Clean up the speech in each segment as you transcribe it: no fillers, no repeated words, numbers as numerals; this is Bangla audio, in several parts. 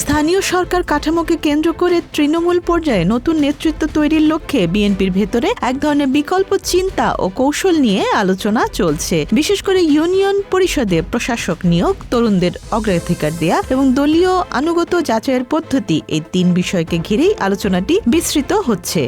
স্থানীয় সরকার কাঠামোকে কেন্দ্র করে তৃণমূল পর্যায়ে নতুন নেতৃত্ব তৈরির লক্ষ্যে বিএনপির ভেতরে এক ধরনের বিকল্প চিন্তা ও কৌশল নিয়ে আলোচনা চলছে। বিশেষ করে ইউনিয়ন পরিষদে প্রশাসক নিয়োগ, তরুণদের অগ্রাধিকার দেয়া এবং দলীয় আনুগত্য যাচাইয়ের পদ্ধতি, এই তিন বিষয়কে ঘিরেই আলোচনাটি বিস্তৃত হচ্ছে।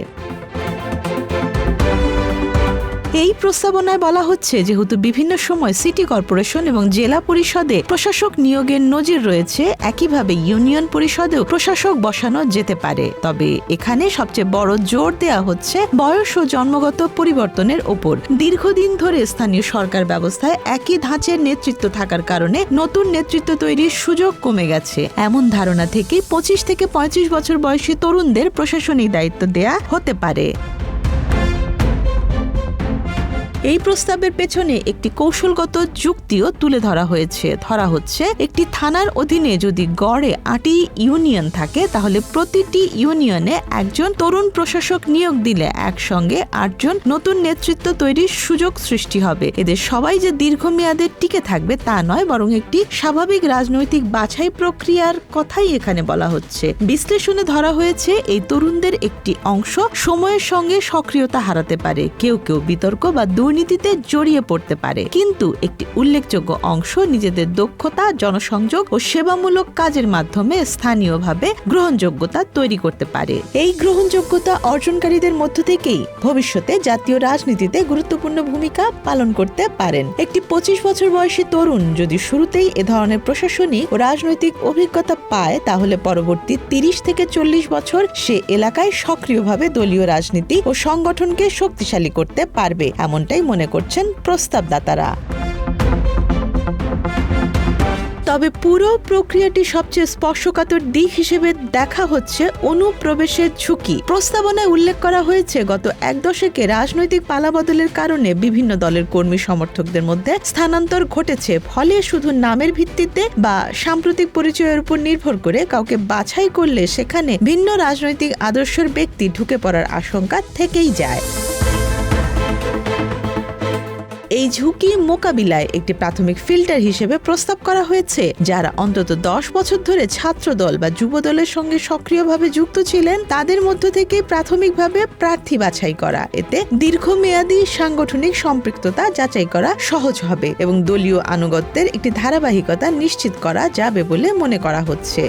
এই প্রস্তাবনায় বলা হচ্ছে, যেহেতু বিভিন্ন সময় সিটি কর্পোরেশন এবং জেলা পরিষদে প্রশাসক নিয়োগের নজির রয়েছে, একইভাবে ইউনিয়ন পরিষদেও প্রশাসক বসানো যেতে পারে। তবে এখানে সবচেয়ে বড় জোর দেয়া হচ্ছে বয়স ও জন্মগত পরিবর্তনের ওপর। দীর্ঘদিন ধরে স্থানীয় সরকার ব্যবস্থায় একই ধাঁচের নেতৃত্ব থাকার কারণে নতুন নেতৃত্ব তৈরির সুযোগ কমে গেছে। এমন ধারণা থেকে 25 থেকে 35 বছর বয়সী তরুণদের প্রশাসনিক দায়িত্ব দেয়া হতে পারে। এই প্রস্তাবের পেছনে একটি কৌশলগত যুক্তিও তুলে ধরা হচ্ছে একটি থানার অধীনে যদি গড়ে 8টি ইউনিয়ন থাকে, তাহলে প্রতিটি ইউনিয়নে একজন তরুণ প্রশাসক নিয়োগ দিলে একসঙ্গে 8 জন নতুন নেতৃত্ব তৈরির সুযোগ সৃষ্টি হবে। এদের সবাই যে দীর্ঘমেয়াদে টিকে থাকবে তা নয়, বরং একটি স্বাভাবিক রাজনৈতিক বাছাই প্রক্রিয়ার কথাই এখানে বলা হচ্ছে। বিশ্লেষণে ধরা হয়েছে, এই তরুণদের একটি অংশ সময়ের সঙ্গে সক্রিয়তা হারাতে পারে, কেউ কেউ বিতর্ক বা দুর্নীতিতে জড়িয়ে পড়তে পারে, কিন্তু একটি উল্লেখযোগ্য অংশ নিজেদের দক্ষতা, জনসংযোগ ও সেবামূলক কাজের মাধ্যমে স্থানীয়ভাবে গ্রহণযোগ্যতা তৈরি করতে পারে। এই গ্রহণযোগ্যতা অর্জনকারীদের মধ্য থেকেই ভবিষ্যতে জাতীয় রাজনীতিতে গুরুত্বপূর্ণ ভূমিকা পালন করতে পারেন। একটি 25 বছর বয়সী তরুণ যদি শুরুতেই এ ধরনের প্রশাসনিক ও রাজনৈতিক অভিজ্ঞতা পায়, তাহলে পরবর্তী 30 থেকে 40 বছর সে এলাকায় সক্রিয়ভাবে দলীয় রাজনীতি ও সংগঠনকে শক্তিশালী করতে পারবে, এমনটাই মনে করছেন প্রস্তাবদাতারা। তবে পুরো প্রক্রিয়াটি সবচেয়ে স্পর্শকাতর দিক হিসেবে দেখা হচ্ছে অনুপ্রবেশের ঝুঁকি। প্রস্তাবনায় উল্লেখ করা হয়েছে, গত এক দশকে রাজনৈতিক পালাবদলের কারণে বিভিন্ন দলের কর্মী সমর্থকদের মধ্যে স্থানান্তর ঘটেছে। ফলে শুধু নামের ভিত্তিতে বা সাম্প্রতিক পরিচয়ের উপর নির্ভর করে কাউকে বাছাই করলে সেখানে ভিন্ন রাজনৈতিক আদর্শের ব্যক্তি ঢুকে পড়ার আশঙ্কা থেকেই যায়। এই ঝুঁকি মোকাবিলায় একটি প্রাথমিক ফিল্টার হিসেবে প্রস্তাব করা হয়েছে, যারা অন্তত 10 বছর ধরে ছাত্রদল বা যুবদলের সঙ্গে সক্রিয়ভাবে যুক্ত ছিলেন, তাদের মধ্য থেকে প্রাথমিকভাবে প্রার্থী বাছাই করা। এতে দীর্ঘমেয়াদী সাংগঠনিক সম্পৃক্ততা যাচাই করা সহজ হবে এবং দলীয় আনুগত্যের একটি ধারাবাহিকতা নিশ্চিত করা যাবে বলে মনে করা হচ্ছে।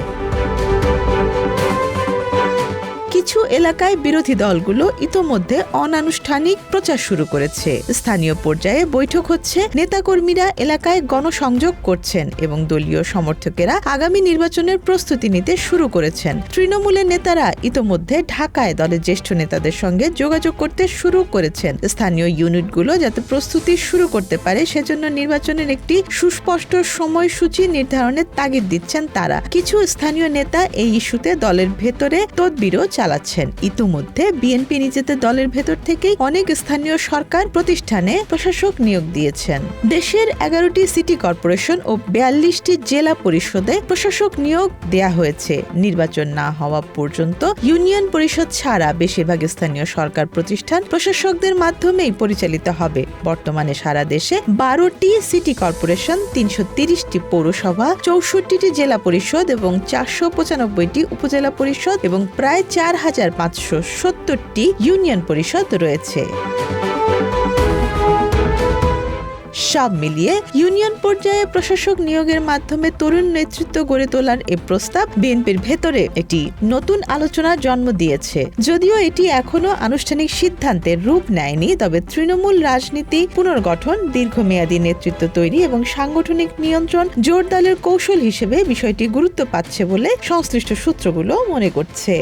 কিছু এলাকায় বিরোধী দলগুলো ইতোমধ্যে অনানুষ্ঠানিক প্রচার শুরু করেছে। স্থানীয় পর্যায়ে বৈঠক হচ্ছে, নেতাকর্মীরা এলাকায় গণসংযোগ করছেন এবং দলীয় সমর্থকেরা আগামী নির্বাচনের প্রস্তুতি নিতে শুরু করেছেন। তৃণমূলের নেতারা ইতোমধ্যে ঢাকায় দলের জ্যেষ্ঠ নেতাদের সঙ্গে যোগাযোগ করতে শুরু করেছেন। স্থানীয় ইউনিটগুলো যাতে প্রস্তুতি শুরু করতে পারে, সেজন্য নির্বাচনের একটি সুস্পষ্ট সময়সূচি নির্ধারণের তাগিদ দিচ্ছেন তারা। কিছু স্থানীয় নেতা এই ইস্যুতে দলের ভেতরে তদবিরও চালাচ্ছেন। ইতিমধ্যে বিএনপি নিজেদের দলের ভেতর থেকেই অনেক স্থানীয় সরকার প্রতিষ্ঠানে প্রশাসক নিয়োগ দিয়েছেন। দেশের 11টি সিটি কর্পোরেশন ও 42টি জেলা পরিষদে প্রশাসক নিয়োগ দেয়া হয়েছে। নির্বাচন না হওয়া পর্যন্ত ইউনিয়ন পরিষদ ছাড়া বেশিরভাগ স্থানীয় সরকার প্রতিষ্ঠান প্রশাসকদের মাধ্যমেই পরিচালিত হবে। বর্তমানে সারা দেশে 12টি সিটি কর্পোরেশন, 330টি পৌরসভা, 64টি জেলা পরিষদ এবং 495টি উপজেলা পরিষদ এবং প্রায় 4570টি ইউনিয়ন পরিষদ রয়েছে। সব মিলিয়ে ইউনিয়ন পর্যায়ে প্রশাসক নিয়োগের মাধ্যমে তরুণ নেতৃত্ব গড়ে তোলার এই প্রস্তাব বিএনপির ভেতরে একটি নতুন আলোচনার জন্ম দিয়েছে। যদিও এটি এখনো আনুষ্ঠানিক সিদ্ধান্তের রূপ নেয়নি, তবে তৃণমূল রাজনীতি পুনর্গঠন, দীর্ঘমেয়াদী নেতৃত্ব তৈরি এবং সাংগঠনিক নিয়ন্ত্রণ জোরদারের কৌশল হিসেবে বিষয়টি গুরুত্ব পাচ্ছে বলে সংশ্লিষ্ট সূত্রগুলো মনে করছে।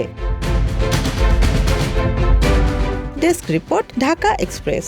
Desk report, Dhaka express.